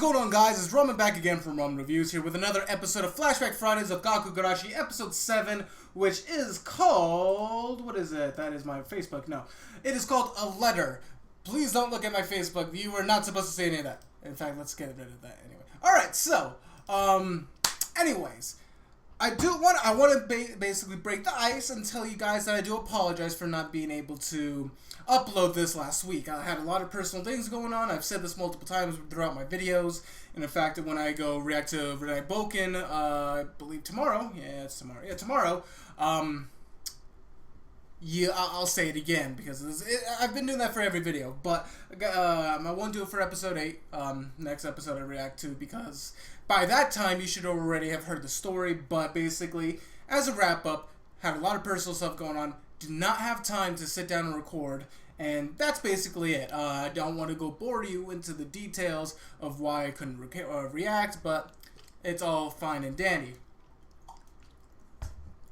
going on, guys? It's Ramen back again from Ramen Reviews here with another episode of Flashback Fridays of Gakkou Gurashi, episode 7, which is called... What is it? That is my Facebook. No. It is called A Letter. Please don't look at my Facebook. You are not supposed to say any of that. In fact, let's get rid of that anyway. Alright, so, anyways, I want to basically break the ice and tell you guys that I do apologize for not being able to upload this last week. I had a lot of personal things going on. I've said this multiple times throughout my videos. And in fact, when I go react to Renee Boken, I believe tomorrow. Yeah, it's tomorrow. Yeah, tomorrow. Yeah, I'll say it again because I've been doing that for every video. But I won't do it for episode 8. Next episode I react to, because by that time you should already have heard the story. But basically, as a wrap up, had a lot of personal stuff going on. Did not have time to sit down and record, and that's basically it. I don't want to go bore you into the details of why I couldn't react, but it's all fine and dandy.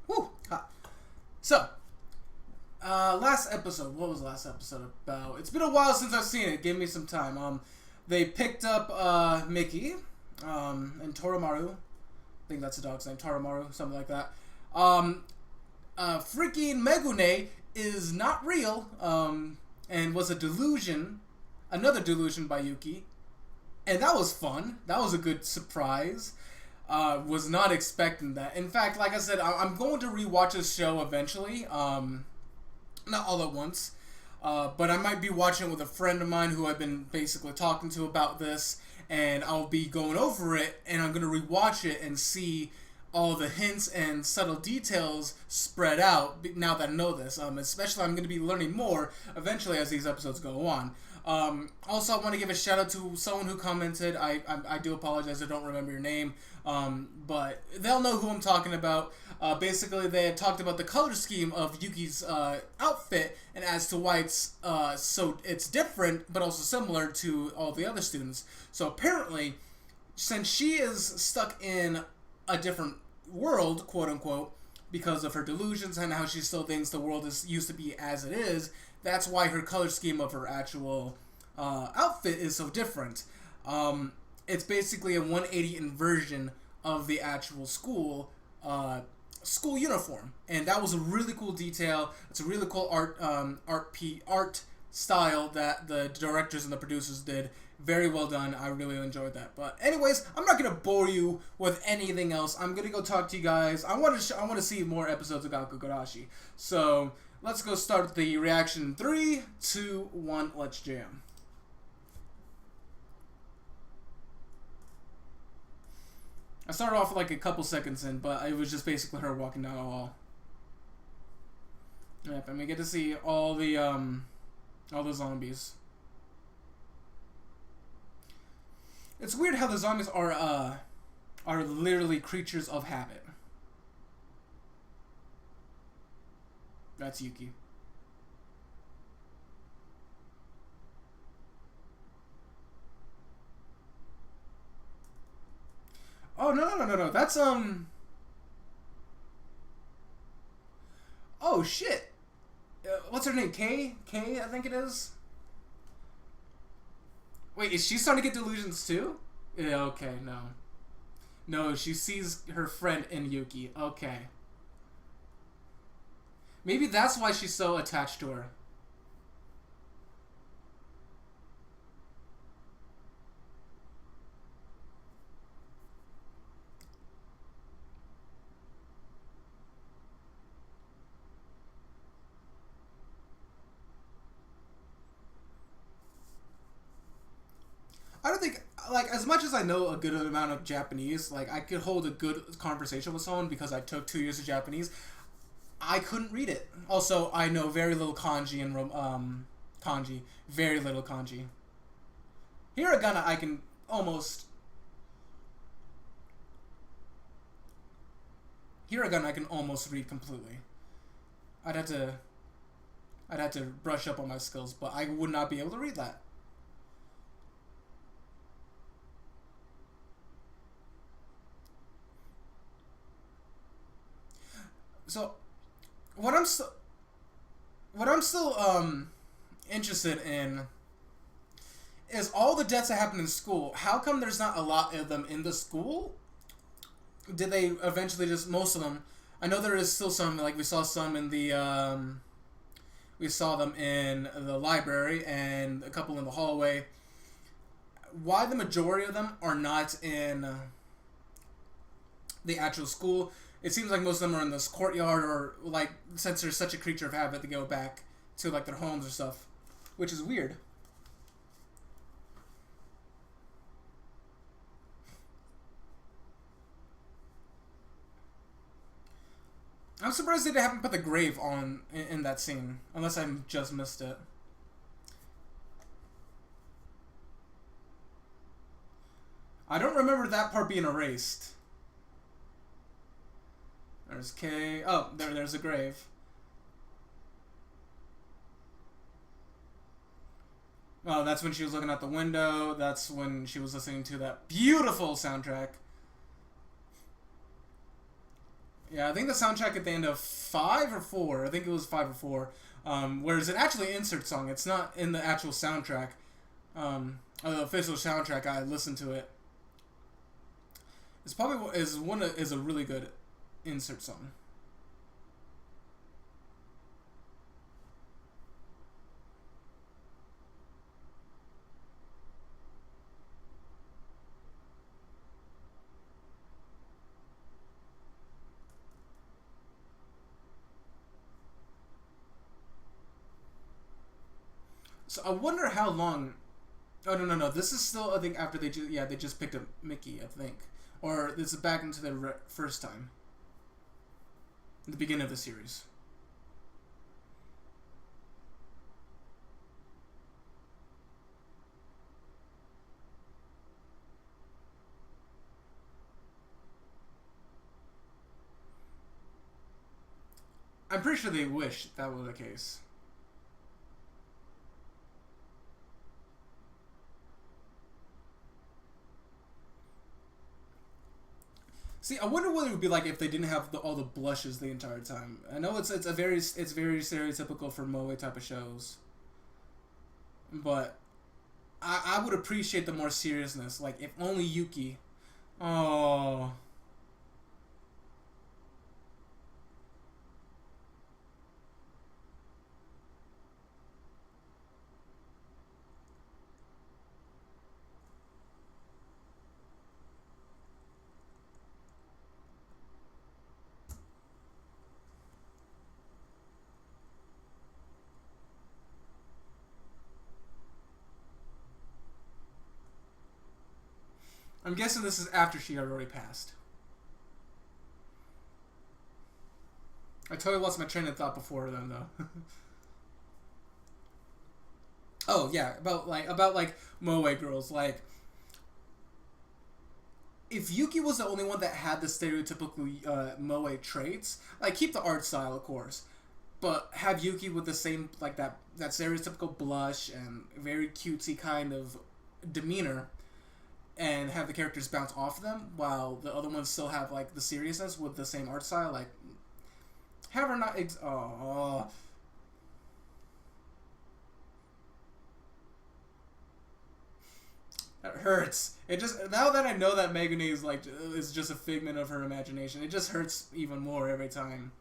Whew. So, last episode, what was the last episode about? It's been a while since I've seen it. Give me some time. They picked up Mickey and Toromaru. I think that's the dog's name, Toromaru, something like that. Freaking Megune is not real, and was a delusion, another delusion by Yuki, and that was fun. That was a good surprise. Was not expecting that. In fact, like I said, I'm going to rewatch this show eventually, not all at once, but I might be watching it with a friend of mine who I've been basically talking to about this, and I'll be going over it, and I'm going to rewatch it and see all the hints and subtle details spread out now that I know this. Especially I'm going to be learning more eventually as these episodes go on. Also, I want to give a shout out to someone who commented. I do apologize, I don't remember your name, but they'll know who I'm talking about. Basically, they had talked about the color scheme of Yuki's outfit and as to why it's so it's different but also similar to all the other students. So apparently, since she is stuck in a different world, quote unquote, because of her delusions and how she still thinks the world is used to be as it is, that's why her color scheme of her actual outfit is so different. It's basically a 180 inversion of the actual school uniform, and that was a really cool detail. It's a really cool art style that the directors and the producers did. Very well done. I really enjoyed that. But anyways, I'm not gonna bore you with anything else. I'm gonna go talk to you guys. I want to see more episodes of Gakkou Gurashi. So let's go start the reaction in 3, 2, 1. Let's jam. I started off like a couple seconds in, but it was just basically her walking down the hall. Yep, and we get to see all the zombies. It's weird how the zombies are literally creatures of habit. That's Yuki. Oh, no. That's, oh, shit. What's her name? Kay, I think it is. Wait, is she starting to get delusions too? Yeah, okay, no. No, she sees her friend in Yuki. Okay. Maybe that's why she's so attached to her. I don't think, like, as much as I know a good amount of Japanese, like, I could hold a good conversation with someone because I took 2 years of Japanese. I couldn't read it. Also, I know very little kanji and kanji. Very little kanji. Hiragana, I can almost... Hiragana, I can almost read completely. I'd have to brush up on my skills, but I would not be able to read that. So, what I'm still interested in is all the deaths that happen in school, how come there's not a lot of them in the school? Did they eventually just, most of them, I know there is still some, like we saw some in the, we saw them in the library and a couple in the hallway. Why the majority of them are not in the actual school? It seems like most of them are in this courtyard, or like, since there's such a creature of habit, they go back to like their homes or stuff, which is weird. I'm surprised they haven't put the grave on in that scene, unless I just missed it. I don't remember that part being erased. There's K. Oh, there's a grave. Oh, that's when she was looking out the window. That's when she was listening to that beautiful soundtrack. Yeah, I think the soundtrack at the end of 5 or 4. I think it was 5 or 4. Whereas it actually insert song. It's not in the actual soundtrack. The official soundtrack. I listened to it. It's probably is a really good insert song. So I wonder how long. Oh no! This is still, I think, after they just picked up Mickey, I think, or this is back into the first time. The beginning of the series. I'm pretty sure they wish that was the case. See, I wonder what it would be like if they didn't have all the blushes the entire time. I know it's very stereotypical for moe type of shows, but I would appreciate the more seriousness. Like if only Yuki. Oh. I'm guessing this is after she had already passed. I totally lost my train of thought before then, though. Oh yeah, about like moe girls. Like, if Yuki was the only one that had the stereotypical moe traits, like keep the art style, of course, but have Yuki with the same like that stereotypical blush and very cutesy kind of demeanor, and have the characters bounce off them while the other ones still have like the seriousness with the same art style. Like, have her not. That hurts. It just, now that I know that Megane is just a figment of her imagination, it just hurts even more every time.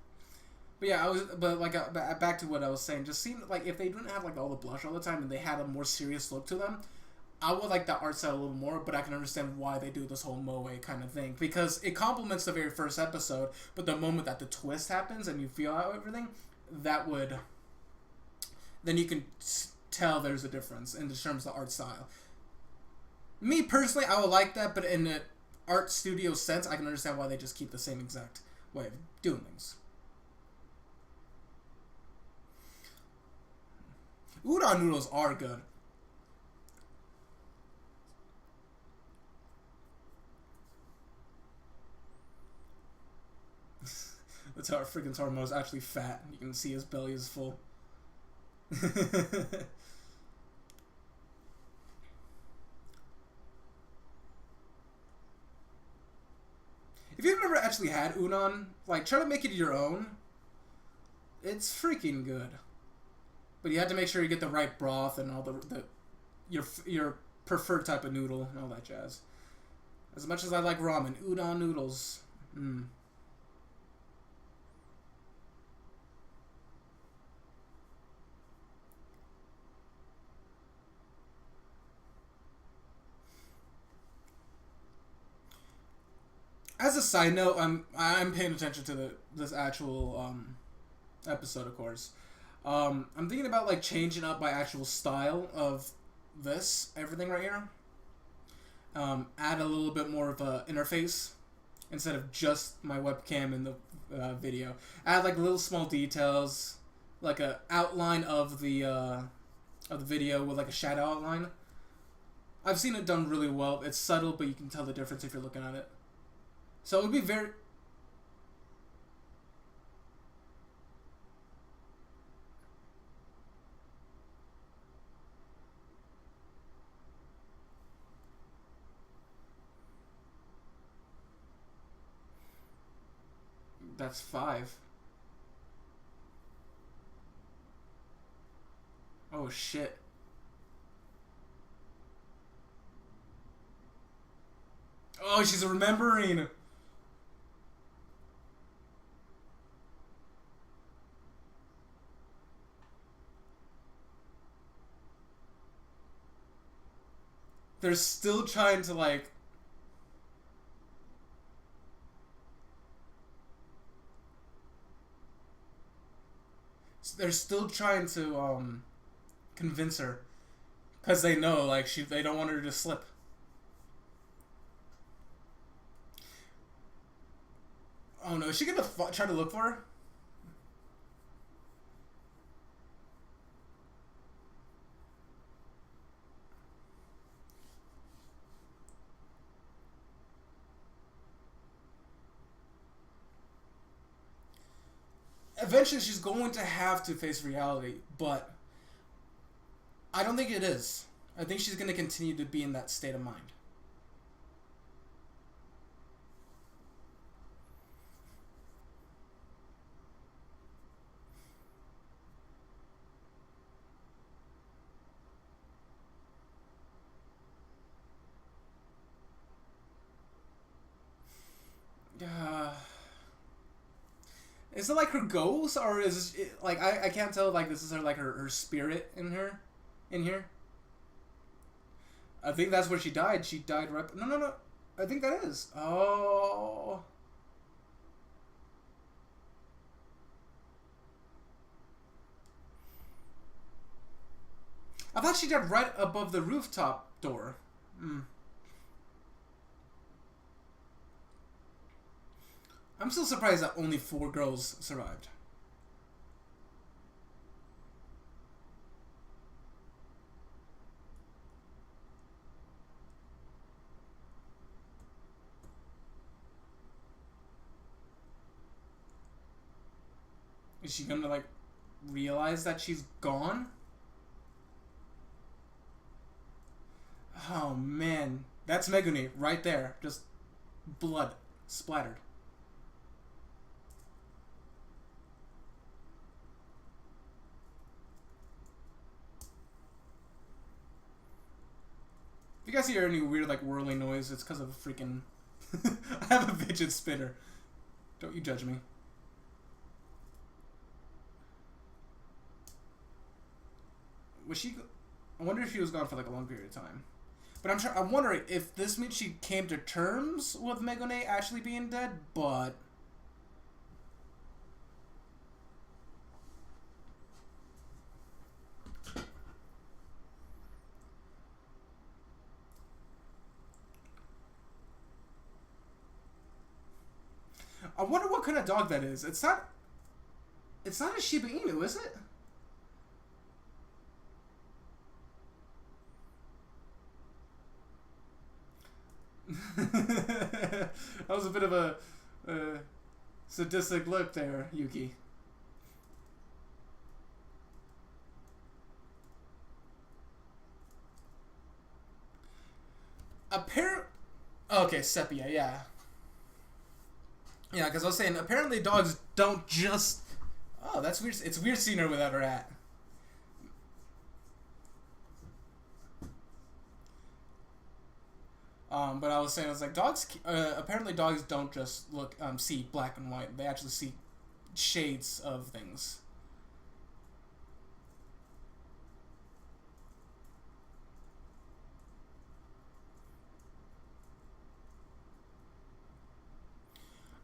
But yeah, back to what I was saying. Just seemed like if they didn't have like all the blush all the time and they had a more serious look to them, I would like the art style a little more, but I can understand why they do this whole moe kind of thing. Because it complements the very first episode, but the moment that the twist happens and you feel out everything, then you can tell there's a difference in terms of the art style. Me, personally, I would like that, but in an art studio sense, I can understand why they just keep the same exact way of doing things. Udon noodles are good. That's how our freaking Tormo is actually fat. You can see his belly is full. If you've never actually had udon, like, try to make it your own. It's freaking good. But you have to make sure you get the right broth and all the your preferred type of noodle and all that jazz. As much as I like ramen, udon noodles. Mm. As a side note, I'm paying attention to this actual episode, of course. I'm thinking about like changing up my actual style of this everything right here. Add a little bit more of a interface instead of just my webcam in the video. Add like little small details, like a outline of the video with like a shadow outline. I've seen it done really well. It's subtle, but you can tell the difference if you're looking at it. So it would be very... That's 5. Oh shit. Oh, she's remembering. They're still trying to like... They're still trying to convince her, because they know like they don't want her to slip. Oh no, is she gonna try to look for her? Eventually she's going to have to face reality, but I don't think it is. I think she's going to continue to be in that state of mind. Is it like her ghost, or is it like I can't tell, like this is her like her spirit in here? I think that's where she died. She died right... No. I think that is. Oh. I thought she died right above the rooftop door. Hmm. I'm still surprised that only 4 girls survived. Is she gonna like realize that she's gone? Oh man, that's Megumi right there, just blood splattered. If you guys hear any weird like whirling noise, it's because of a freaking... I have a fidget spinner. Don't you judge me. Was she... I wonder if she was gone for like a long period of time. But I'm wondering if this means she came to terms with Megone actually being dead, but... I wonder what kind of dog that is. It's not a Shiba Inu, is it? That was a bit of a sadistic look there, Yuki. Okay, sepia, yeah. Yeah, because I was saying, apparently dogs don't just... Oh, that's weird. It's weird seeing her without her hat. But I was saying, I was like, dogs. Apparently, dogs don't just see black and white. They actually see shades of things.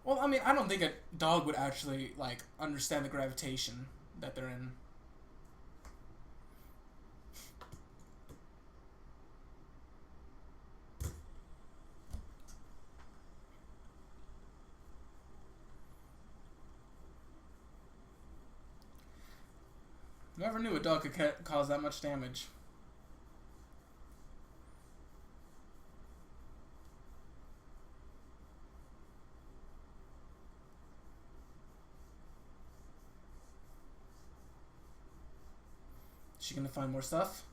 Well, I mean, I don't think a dog would actually like understand the gravitation that they're in. Never knew a dog could cause that much damage. Is she gonna find more stuff?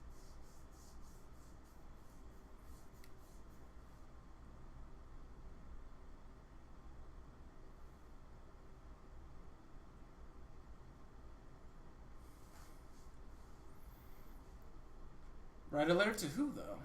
Write a letter to who, though?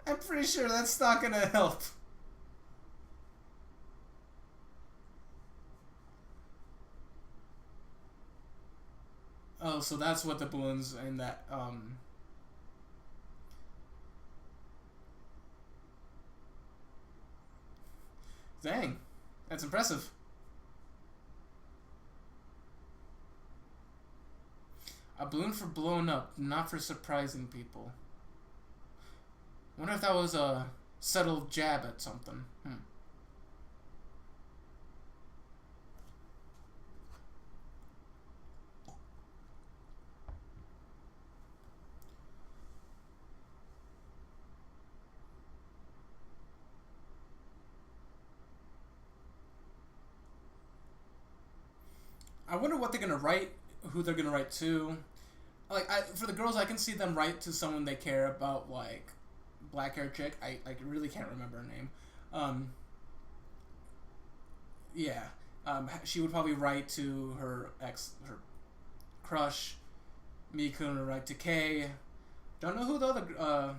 I'm pretty sure that's not gonna help. Oh, so that's what the balloons in that, Dang. That's impressive. A balloon for blowing up, not for surprising people. Wonder if that was a subtle jab at something. I wonder what they're gonna write, who they're gonna write to. Like, for the girls, I can see them write to someone they care about, like black hair chick. I really can't remember her name. Um, yeah. She would probably write to her crush. Miku would write to Kay. Don't know who the other,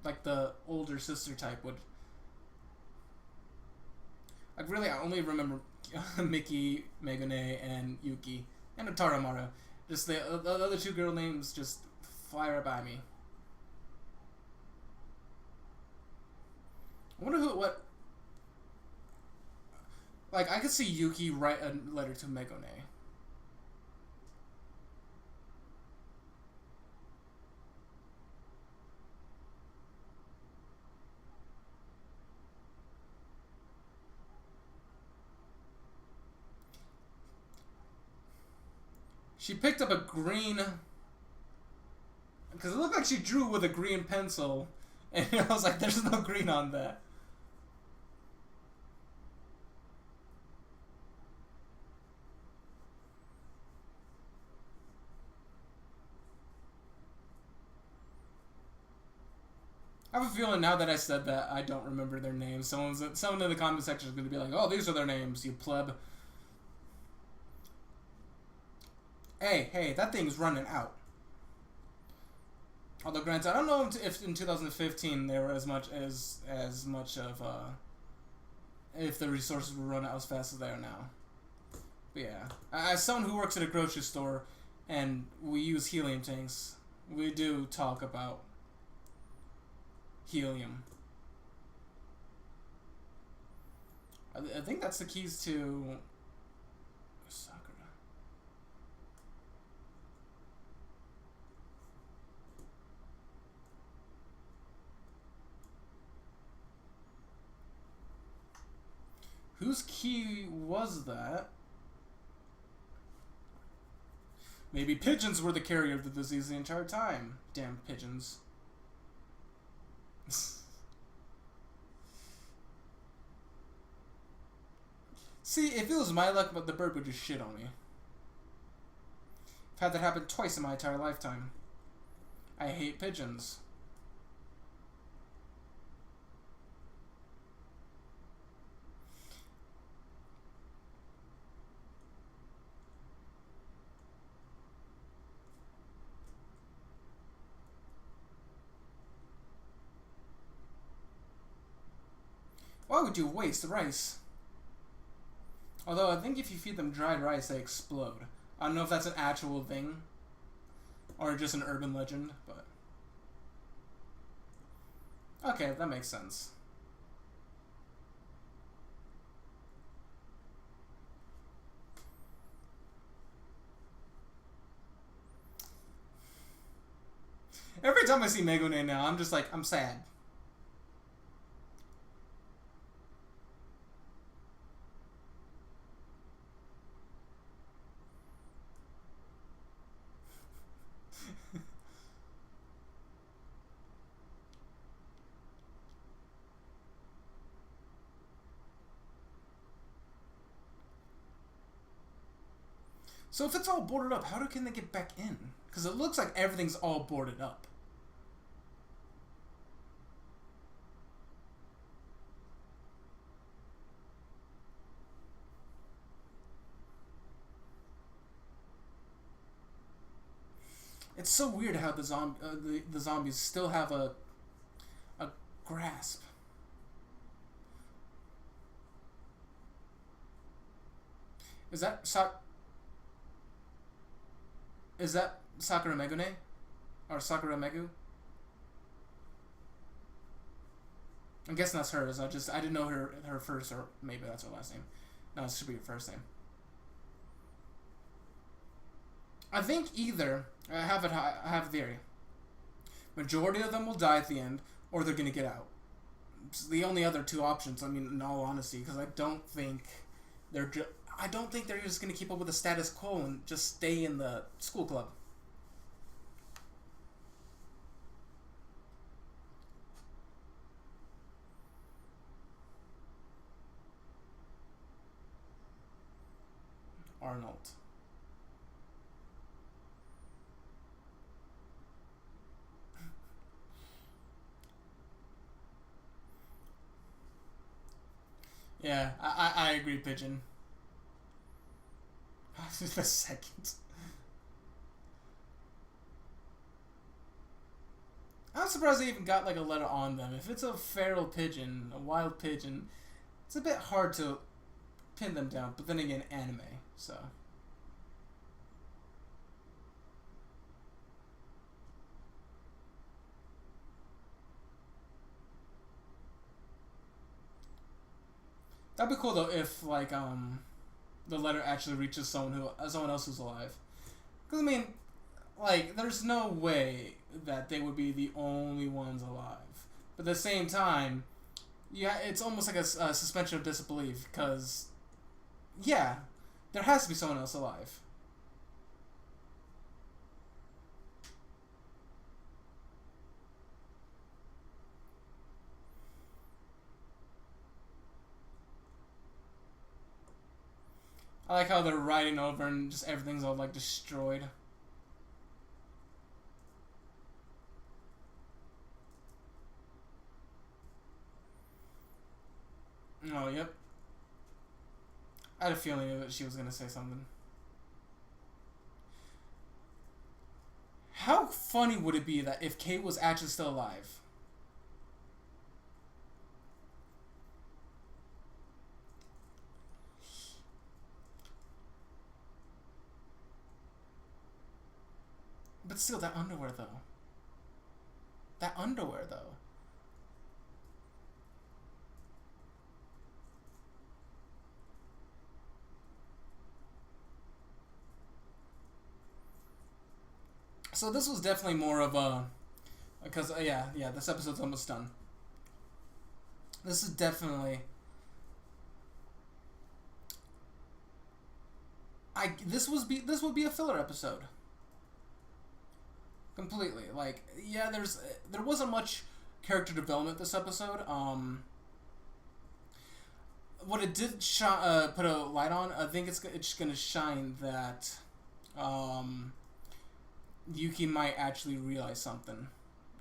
like the older sister type would. Like, really, I only remember Miki, Megane, and Yuki, and Taramara. Just the other two girl names just fly right by me. I wonder what. Like, I could see Yuki write a letter to Megane. She picked up a green. Because it looked like she drew with a green pencil. And I was like, there's no green on that. I have a feeling now that I said that, I don't remember their names. Someone in the comment section is going to be like, oh, these are their names, you pleb. Hey, that thing's running out. Although, granted, I don't know if in 2015 there were as much of if the resources would run out as fast as they are now. But yeah, as someone who works at a grocery store and we use helium tanks, we do talk about helium. I think that's the keys to Sakura. Whose key was that? Maybe pigeons were the carrier of the disease the entire time. Damn pigeons. See, if it was my luck, but the bird would just shit on me. I've had that happen twice in my entire lifetime. I hate pigeons. Why would you waste rice? Although I think if you feed them dried rice, they explode. I don't know if that's an actual thing or just an urban legend, but okay, that makes sense. Every time I see Megane now, I'm just like, I'm sad. So if it's all boarded up, how can they get back in? Because it looks like everything's all boarded up. It's so weird how the zombies still have a grasp. Is that Sakura Megune? Or Sakura Megu? I'm guessing that's hers. I didn't know her first, or maybe that's her last name. No, it should be her first name. I think either I have a theory. Majority of them will die at the end, or they're gonna get out. It's the only other two options. I mean, in all honesty, because I don't think they're just gonna keep up with the status quo and just stay in the school club. Arnold. Yeah, I agree, Pigeon. The second. I'm surprised they even got like a letter on them. If it's a feral pigeon, a wild pigeon, it's a bit hard to pin them down. But then again, anime, so. That'd be cool though if like the letter actually reaches someone else who's alive. Because I mean, like, there's no way that they would be the only ones alive. But at the same time, yeah, it's almost like a suspension of disbelief. Because, yeah, there has to be someone else alive. I like how they're riding over and just everything's all like destroyed. Oh, yep. I had a feeling that she was gonna say something. How funny would it be that if Kate was actually still alive? But still, that underwear though. That underwear though. So this was definitely more of a, because yeah, this episode's almost done. This is definitely, this would be a filler episode. Completely. Like, yeah, there wasn't much character development this episode. what it did put a light on, I think it's gonna shine that Yuki might actually realize something,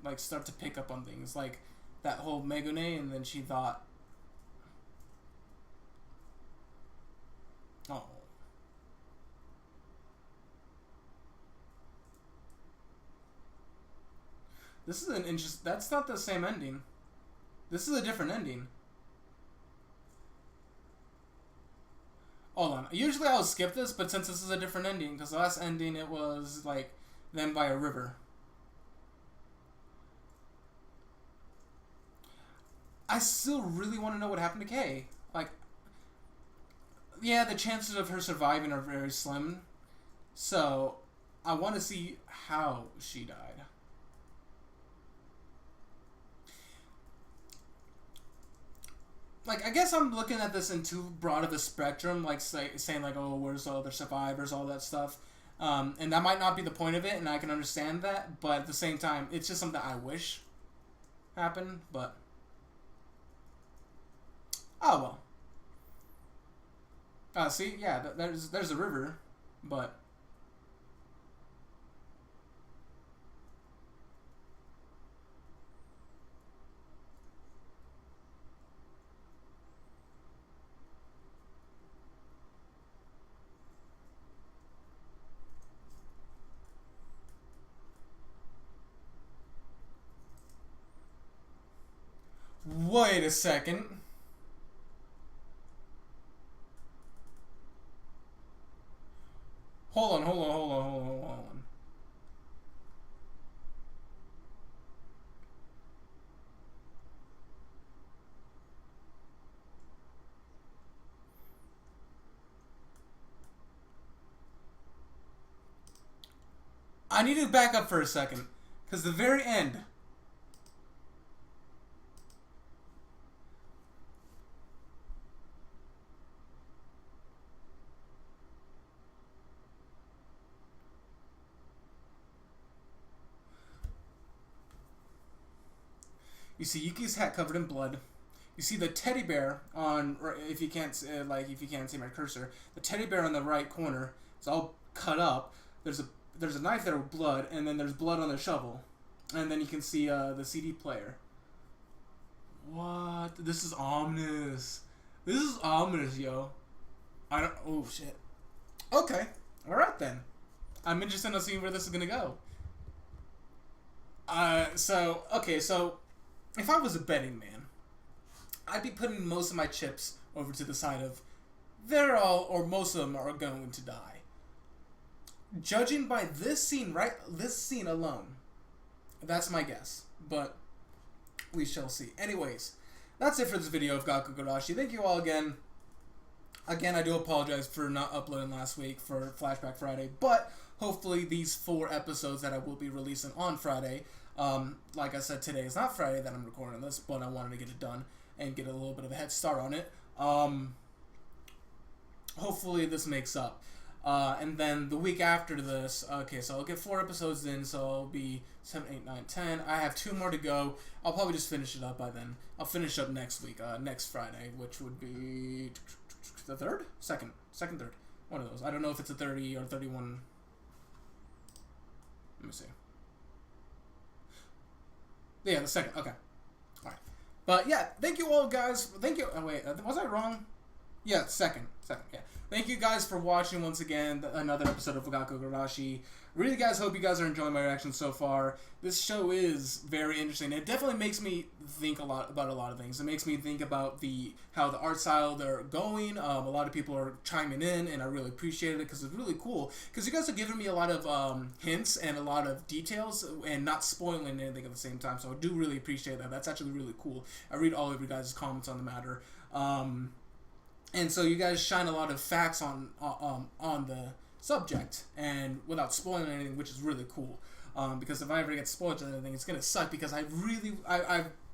like start to pick up on things, like that whole Megane, and then she thought, oh. This is an interest. That's not the same ending. This is a different ending. Hold on. Usually I would skip this, but since this is a different ending, because the last ending it was like them by a river. I still really want to know what happened to Kay. Like, yeah, the chances of her surviving are very slim. So, I want to see how she died. Like, I guess I'm looking at this in too broad of a spectrum, like saying like, oh, where's the other survivors, all that stuff. And that might not be the point of it, and I can understand that, but at the same time, it's just something I wish happened, but... Oh, well. See, yeah, there's a river, but... Wait a second. Hold on. I need to back up for a second, because the very end... You see Yuki's hat covered in blood. You see the teddy bear on, if you can't see my cursor, the teddy bear on the right corner is all cut up. There's a knife there with blood, and then there's blood on the shovel, and then you can see the CD player. What? This is ominous. This is ominous, yo. I don't. Oh shit. Okay. All right then. I'm interested in seeing where this is gonna go. So if I was a betting man, I'd be putting most of my chips over to the side of they're all, or most of them are going to die. Judging by this scene, this scene alone, that's my guess, but we shall see. Anyways, that's it for this video of Gakkou Gurashi. Thank you all again. Again, I do apologize for not uploading last week for Flashback Friday, but hopefully these 4 episodes that I will be releasing on Friday, like I said, today is not Friday that I'm recording this, but I wanted to get it done and get a little bit of a head start on it. Hopefully this makes up. And then the week after this, okay, so I'll get 4 episodes in, so I'll be 7, 8, 9, 10. I have 2 more to go. I'll probably just finish it up by then. I'll finish up next week, next Friday, which would be the 3rd? Second, 3rd. One of those. I don't know if it's a 30 or 31. Let me see. Yeah, the 2nd. Okay. Alright. But yeah, thank you all, guys. Thank you. Oh, wait. Was I wrong? Yeah, 2nd. Yeah. Thank you guys for watching once again another episode of Gakkou Gurashi. Really, guys, hope you guys are enjoying my reactions so far. This show is very interesting. It definitely makes me think about a lot of things. It makes me think about how the art style they're going. A lot of people are chiming in, and I really appreciate it because it's really cool. Because you guys are giving me a lot of hints and a lot of details and not spoiling anything at the same time. So I do really appreciate that. That's actually really cool. I read all of you guys' comments on the matter. And so you guys shine a lot of facts on the subject and without spoiling anything, which is really cool. Because if I ever get spoiled or anything, it's gonna suck because I've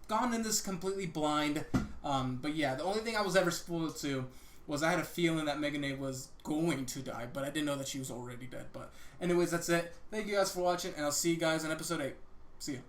gone in this completely blind. But yeah, the only thing I was ever spoiled to was I had a feeling that Megane was going to die, but I didn't know that she was already dead. But anyways, that's it. Thank you guys for watching, and I'll see you guys in episode 8. See ya.